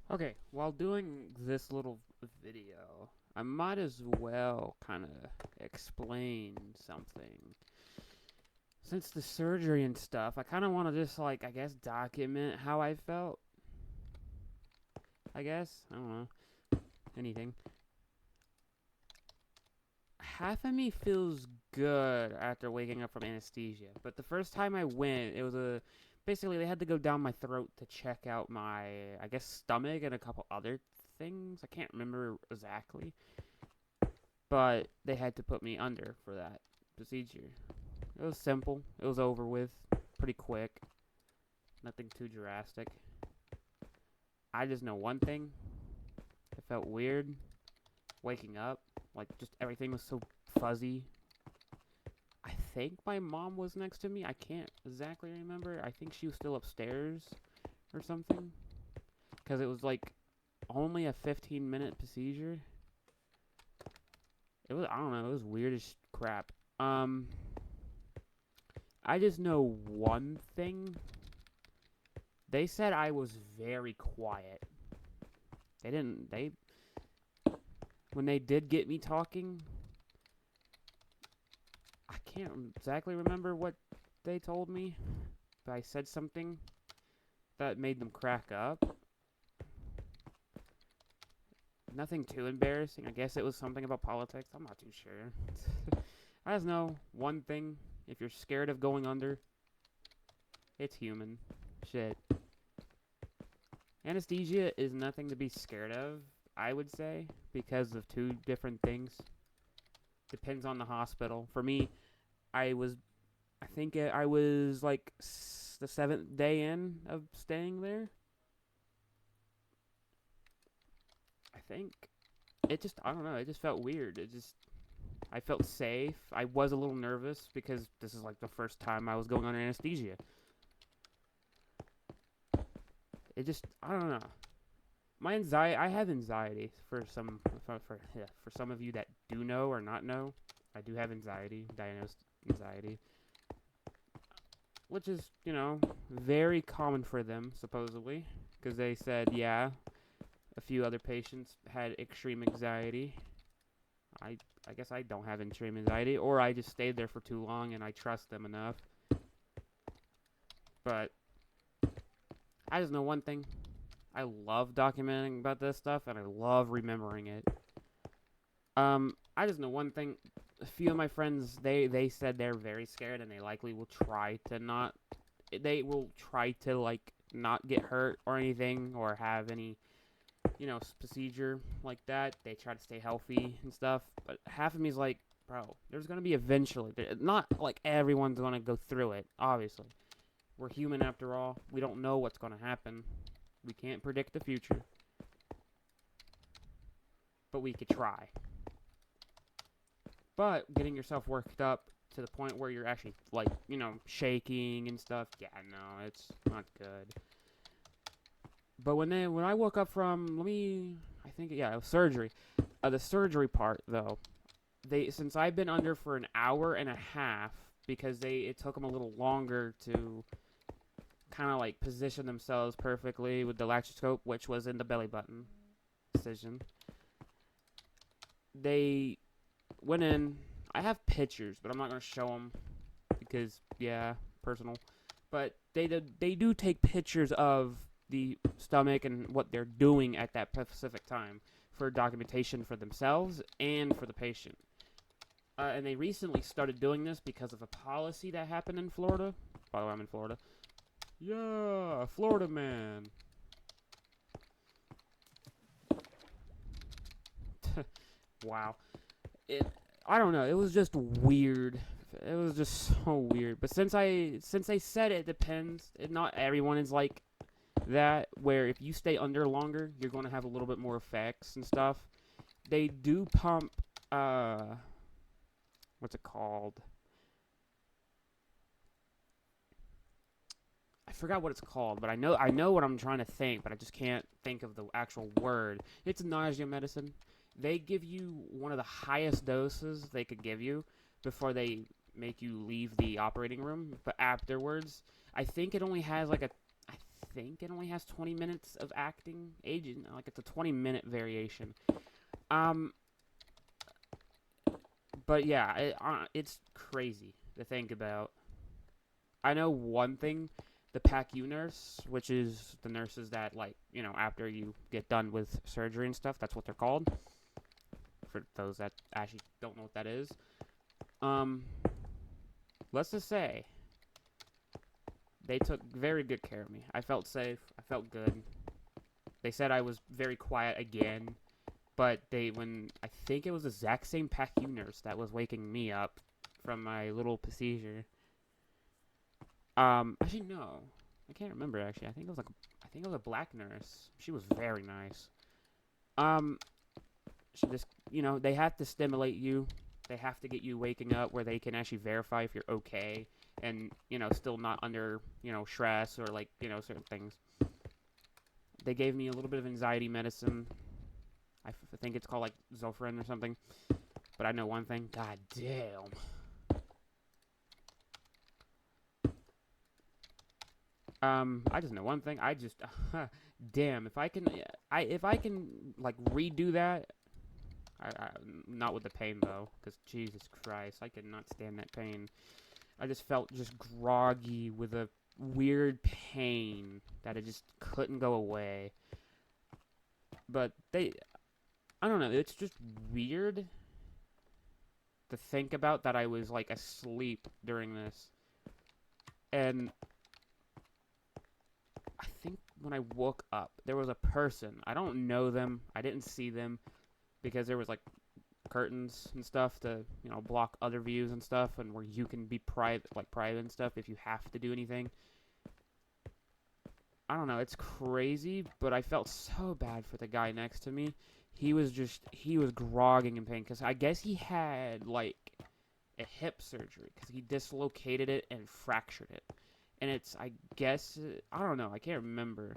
Okay, while doing this little video, I might as well kind of explain something. Since the surgery and stuff, I kind of want to just, like, I guess, document how I felt. I guess. I don't know. Anything. Half of me feels good after waking up from anesthesia, but the first time I went, it was a. Basically, they had to go down my throat to check out my, I guess, stomach and a couple other things. I can't remember exactly. But they had to put me under for that procedure. It was simple. It was over with pretty quick. Nothing too drastic. I just know one thing. It felt weird waking up. Like, just everything was so fuzzy. I think my mom was next to me. I can't exactly remember. I think she was still upstairs or something. Because it was like only a 15-minute procedure. It was, I don't know, it was weird as crap. I just know one thing. They said I was very quiet. They didn't. They when they did get me talking, I can't exactly remember what they told me, but I said something that made them crack up. Nothing too embarrassing. I guess it was something about politics. I'm not too sure. I just know one thing. If you're scared of going under, it's human. Shit. Anesthesia is nothing to be scared of, I would say, because of two different things. Depends on the hospital. For me, I was, I think I was like the seventh day in of staying there. I think it just, I don't know, it just felt weird. I felt safe. I was a little nervous because this is like the first time I was going under anesthesia. It just, I don't know. My anxiety, I have anxiety for some of you that do know or not know. I do have anxiety, diagnosed anxiety, which is, very common for them, supposedly, because they said, yeah, a few other patients had extreme anxiety. I, I guess I don't have extreme anxiety, or I just stayed there for too long and I trust them enough. But I just know one thing. I love documenting about this stuff, and I love remembering it. I just know one thing. A few of my friends, they said they're very scared, and they likely will try to not. They will try to like not get hurt or anything, or have any procedure like that. They try to stay healthy and stuff. But half of me is like, bro, there's gonna be eventually. Not like everyone's gonna go through it. Obviously, we're human after all. We don't know what's gonna happen. We can't predict the future, but we could try. But getting yourself worked up to the point where you're actually like, shaking and stuff, yeah, no, it's not good. But when I woke up from I think yeah, it was surgery. The surgery part though, they since I've been under for an hour and a half because it took them a little longer to kind of like position themselves perfectly with the laryngoscope, which was in the belly button incision. They went in. I have pictures, but I'm not gonna show them because yeah, personal. But they do take pictures of the stomach and what they're doing at that specific time for documentation for themselves and for the patient. And they recently started doing this because of a policy that happened in Florida. By the way, I'm in Florida. Yeah, Florida man. Wow. It. I don't know. It was just weird. It was just so weird. But since I said it depends. Not everyone is like that. Where if you stay under longer, you're going to have a little bit more effects and stuff. They do pump. What's it called? I forgot what it's called, but I know what I'm trying to think, but I just can't think of the actual word. It's nausea medicine. They give you one of the highest doses they could give you before they make you leave the operating room, but afterwards, I think it only has like a I think it only has 20 minutes of acting age. Like, it's a 20-minute variation. But yeah, it's crazy to think about. I know one thing, the PACU nurse, which is the nurses that, like, you know, after you get done with surgery and stuff, that's what they're called. For those that actually don't know what that is. Let's just say, they took very good care of me. I felt safe. I felt good. They said I was very quiet again. But I think it was the exact same PACU nurse that was waking me up from my little seizure. Actually, no. I can't remember, actually. I think it was a black nurse. She was very nice. She just, you know, they have to stimulate you. They have to get you waking up where they can actually verify if you're okay and, you know, still not under, you know, stress or, like, you know, certain things. They gave me a little bit of anxiety medicine. I think it's called, like, Zofran or something. But I know one thing. God damn. I just know one thing. Damn, if I can, like, redo that, not with the pain, though, because Jesus Christ, I could not stand that pain. I just felt just groggy with a weird pain that it just couldn't go away. But I don't know, it's just weird to think about that I was, like, asleep during this. And I think when I woke up, there was a person. I don't know them. I didn't see them because there was, like, curtains and stuff to, you know, block other views and stuff, and where you can be private and stuff if you have to do anything. I don't know, it's crazy, but I felt so bad for the guy next to me. He was grogging in pain, because I guess he had, like, a hip surgery, because he dislocated it and fractured it. And I don't know, I can't remember,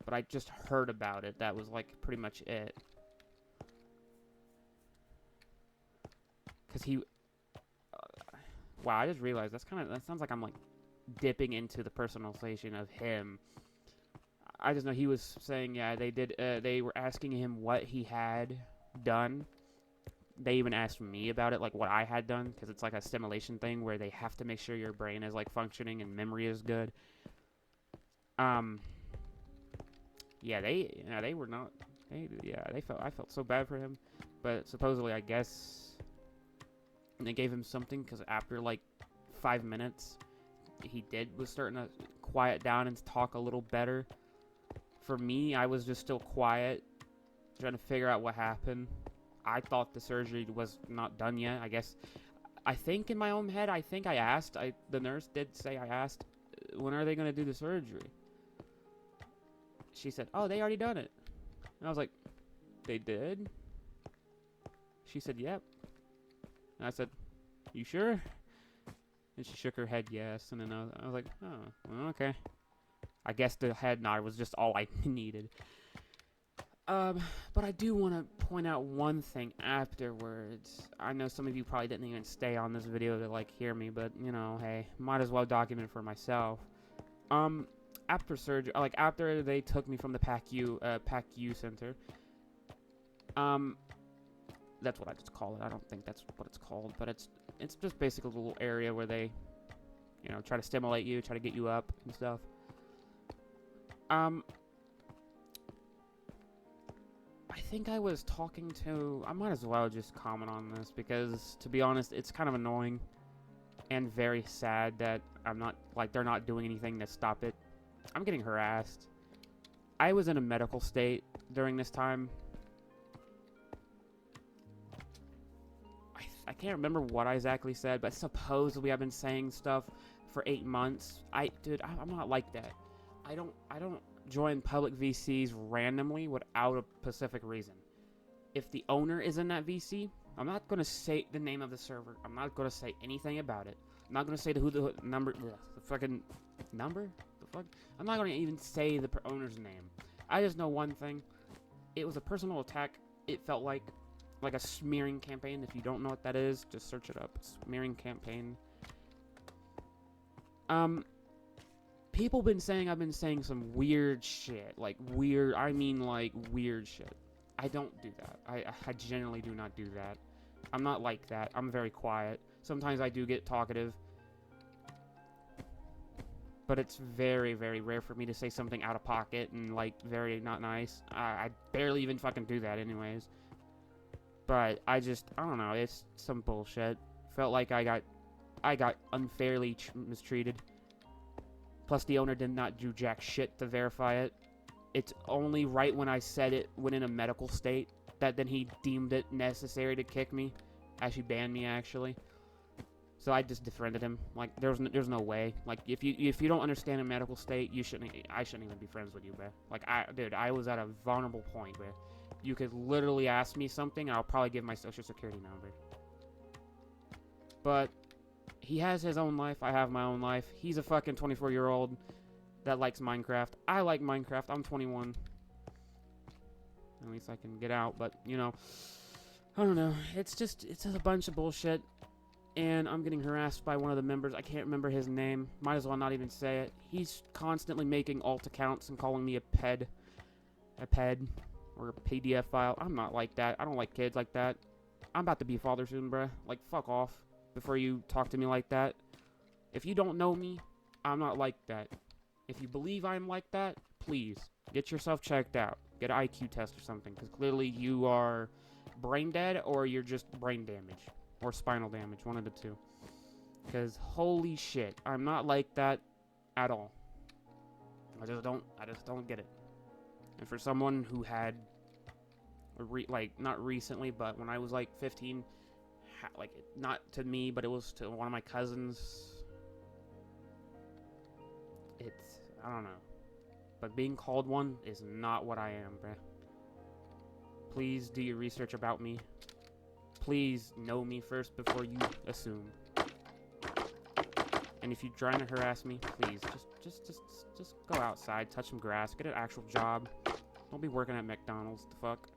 but I just heard about it. That was, like, pretty much it. Because wow, I just realized that sounds like I'm, like, dipping into the personalization of him. I just know he was saying, yeah, they were asking him what he had done. They even asked me about it, like, what I had done, because it's, like, a stimulation thing where they have to make sure your brain is, like, functioning and memory is good. Yeah, they were not, I felt so bad for him, but supposedly, I guess, they gave him something, because after, like, 5 minutes, he was starting to quiet down and talk a little better. For me, I was just still quiet, trying to figure out what happened. I thought the surgery was not done yet. I think in my own head, the nurse did say I asked, when are they going to do the surgery? She said, oh, they already done it. And I was like, they did? She said, yep. And I said, you sure? And she shook her head yes. And then I was like, oh, well, okay. I guess the head nod was just all I needed. But I do want to point out one thing afterwards. I know some of you probably didn't even stay on this video to, like, hear me, but, you know, hey, might as well document it for myself. After surgery, like, after they took me from the PACU center, that's what I just call it. I don't think that's what it's called, but it's just basically a little area where they, you know, try to stimulate you, try to get you up and stuff. I think I was talking to, I might as well just comment on this, because, to be honest, it's kind of annoying and very sad that they're not doing anything to stop it. I'm getting harassed. I was in a medical state during this time. I can't remember what I exactly said, but supposedly I've been saying stuff for 8 months. Dude, I'm not like that. I don't join public VCs randomly without a specific reason. If the owner is in that VC, I'm not going to say the name of the server. I'm not going to say anything about it. I'm not going to say the number, the fucking number? The fuck? I'm not going to even say the owner's name. I just know one thing. It was a personal attack. It felt like a smearing campaign. If you don't know what that is, just search it up. Smearing campaign. People been saying I've been saying some weird shit. Like, weird, I mean, like, weird shit. I don't do that. I generally do not do that. I'm not like that. I'm very quiet. Sometimes I do get talkative. But it's very, very rare for me to say something out of pocket and, like, very not nice. I barely even fucking do that anyways. But I don't know, it's some bullshit. Felt like I got unfairly mistreated. Plus, the owner did not do jack shit to verify it. It's only right when I said it, when in a medical state, that then he deemed it necessary to kick me. Actually banned me, actually. So I just defriended him. Like, there's no way. Like, if you don't understand a medical state, I shouldn't even be friends with you, bro. Like, dude, I was at a vulnerable point, bro. You could literally ask me something, and I'll probably give my social security number. But he has his own life. I have my own life. He's a fucking 24-year-old that likes Minecraft. I like Minecraft. I'm 21. At least I can get out, but, you know, I don't know. It's just a bunch of bullshit. And I'm getting harassed by one of the members. I can't remember his name. Might as well not even say it. He's constantly making alt accounts and calling me a ped, or a PDF file. I'm not like that. I don't like kids like that. I'm about to be a father soon, bruh. Like, fuck off before you talk to me like that. If you don't know me, I'm not like that. If you believe I'm like that, please, get yourself checked out. Get an IQ test or something, because clearly you are brain dead or you're just brain damaged. Or spinal damage, one of the two. Because holy shit, I'm not like that at all. I just don't get it. And for someone who had, like, not recently, but when I was like 15, like, not to me, but it was to one of my cousins. I don't know. But being called one is not what I am, bruh. Please do your research about me. Please know me first before you assume. And if you're trying to harass me, please just go outside, touch some grass, get an actual job. Don't be working at McDonald's. The fuck.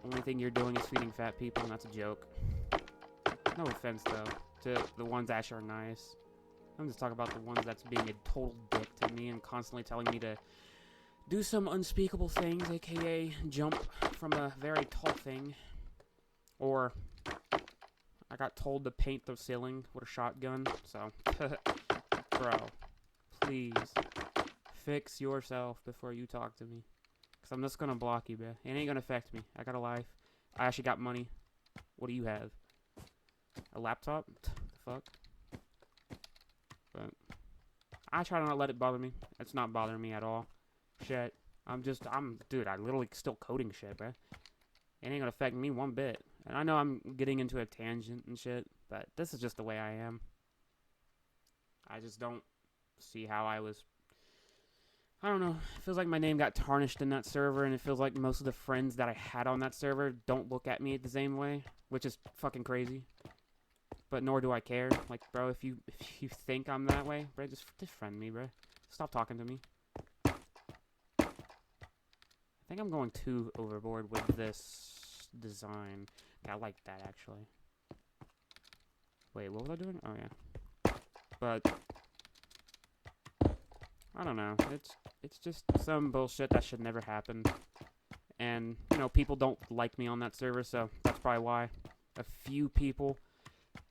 Only thing you're doing is feeding fat people, and that's a joke. No offense though to the ones that actually are nice. I'm just talking about the ones that's being a total dick to me and constantly telling me to do some unspeakable things, aka jump from a very tall thing. Or, I got told to paint the ceiling with a shotgun, so, bro, please, fix yourself before you talk to me, because I'm just gonna block you, bro. It ain't gonna affect me. I got a life. I actually got money. What do you have? A laptop? The fuck? But, I try to not let it bother me. It's not bothering me at all. Shit. Dude, I literally still coding shit, bro. It ain't gonna affect me one bit. And I know I'm getting into a tangent and shit, but this is just the way I am. I just don't see how I don't know. It feels like my name got tarnished in that server, and it feels like most of the friends that I had on that server don't look at me the same way, which is fucking crazy. But nor do I care. Like, bro, if you think I'm that way, bro, just friend me, bro. Stop talking to me. I think I'm going too overboard with this design. I like that, actually. Wait, what was I doing? Oh, yeah. But, I don't know. It's just some bullshit that should never happen. And, you know, people don't like me on that server, so that's probably why. A few people.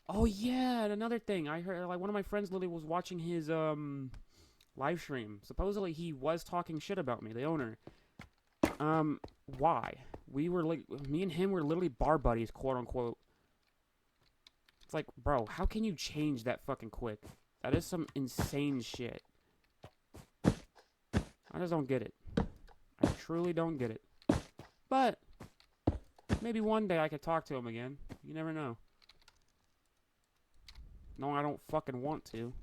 Oh, yeah, and another thing. I heard, like, one of my friends literally was watching his, live stream. Supposedly, he was talking shit about me, the owner. Why? We were like, me and him were literally bar buddies, quote unquote. It's like, bro, how can you change that fucking quick? That is some insane shit. I just don't get it. I truly don't get it. But, maybe one day I could talk to him again. You never know. No, I don't fucking want to.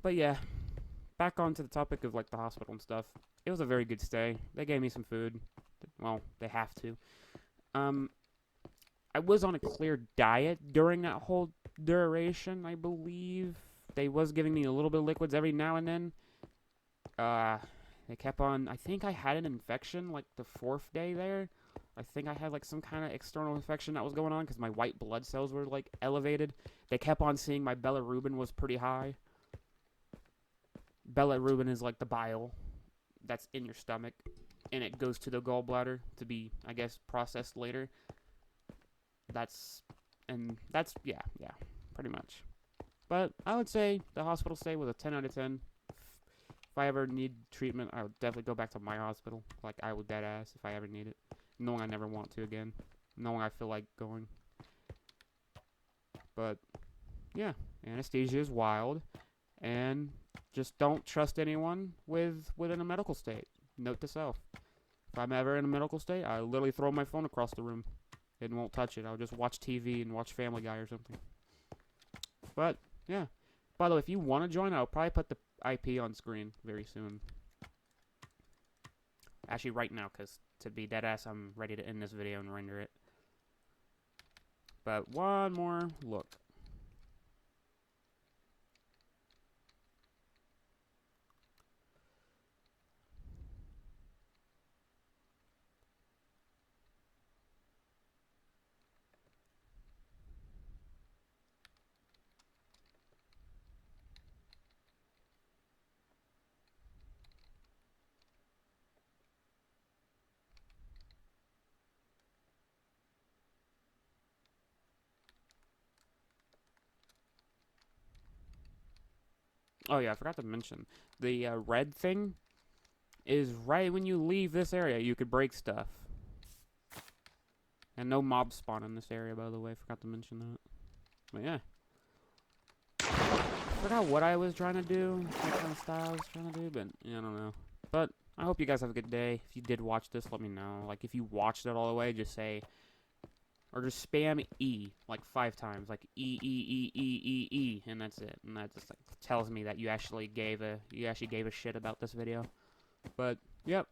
But yeah. Back onto the topic of, like, the hospital and stuff. It was a very good stay. They gave me some food. Well, they have to. I was on a clear diet during that whole duration, I believe. They was giving me a little bit of liquids every now and then. They kept on... I think I had an infection, like, the 4th day there. I think I had like some kind of external infection that was going on because my white blood cells were like elevated. They kept on seeing my bilirubin was pretty high. Bilirubin is like the bile that's in your stomach, and it goes to the gallbladder to be, I guess, processed later. That's yeah, pretty much. But I would say the hospital stay was a 10 out of 10. If I ever need treatment, I would definitely go back to my hospital. Like, I would dead ass if I ever need it. Knowing I never want to again. Knowing I feel like going. But, yeah. Anesthesia is wild. And just don't trust anyone within a medical state. Note to self. If I'm ever in a medical state, I literally throw my phone across the room. And won't touch it. I'll just watch TV and watch Family Guy or something. But, yeah. By the way, if you want to join, I'll probably put the IP on screen very soon. Actually, right now, because to be deadass, I'm ready to end this video and render it. But one more look. Oh yeah, I forgot to mention. The red thing is right when you leave this area. You could break stuff. And no mobs spawn in this area, by the way. Forgot to mention that. But yeah. I forgot what I was trying to do. What kind of style I was trying to do, but yeah, I don't know. But I hope you guys have a good day. If you did watch this, let me know. Like, if you watched it all the way, just say... Or just spam E, like 5 times. Like, E, E, E, E, E, E. And that's it. And that just, like, tells me that you actually gave a shit about this video. But, yep.